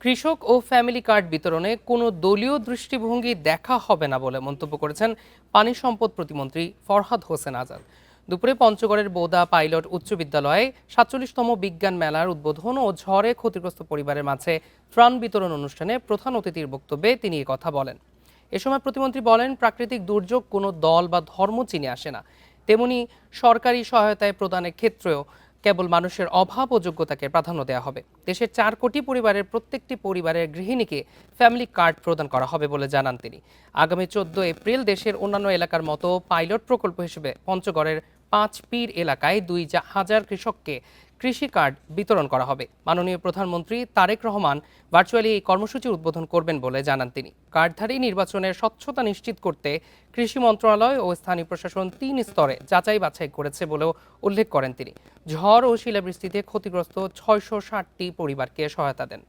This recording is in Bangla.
কৃষক ও ফ্যামিলি কার্ড বিতরণে কোনো দলীয় দৃষ্টিভঙ্গি দেখা হবে না বলে মন্তব্য করেছেন পানি সম্পদ প্রতিমন্ত্রী ফরহাদ হোসেন আজাদ। দুপুরে পঞ্চগড়ের বোদা পাইলট উচ্চ বিদ্যালয়ে ৪৭তম বিজ্ঞান মেলার উদ্বোধন ও ঝড়ে ক্ষতিগ্রস্ত পরিবারের মাঝে ত্রাণ বিতরণ অনুষ্ঠানে প্রধান অতিথির বক্তব্যে তিনি কথা বলেন। এ সময় প্রতিমন্ত্রী বলেন, প্রাকৃতিক দুর্যোগ কোনো দল বা ধর্ম চিনে আসে না, তেমনি সরকারি সহায়তায় প্রদানের ক্ষেত্রেও কেবল মানুষের অভাব ও যোগ্যতাকে প্রাধান্য দেওয়া হবে। দেশের ৪ কোটি পরিবারের প্রত্যেকটি পরিবারের গৃহিণীকে ফ্যামিলি কার্ড প্রদান করা হবে বলে জানান তিনি। আগামী ১৪ এপ্রিল দেশের অন্যান্য এলাকার মতো পাইলট প্রকল্প হিসেবে পঞ্চগড়ের ৫ পীর এলাকায় ২,০০০ কৃষককে কৃষি কার্ড বিতরণ করা হবে। মাননীয় প্রধানমন্ত্রী তারেক রহমান ভার্চুয়ালি এই কর্মসূচির উদ্বোধন করবেন বলে জানান তিনি। কার্ডধারী নির্বাচনের স্বচ্ছতা নিশ্চিত করতে কৃষি মন্ত্রণালয় ও স্থানীয় প্রশাসন ৩ স্তরে যাচাই বাছাই করেছে বলেও উল্লেখ করেন তিনি। ঝড় ও শিলাবৃষ্টিতে ক্ষতিগ্রস্ত ৬৬০টি পরিবারকে সহায়তা দেন।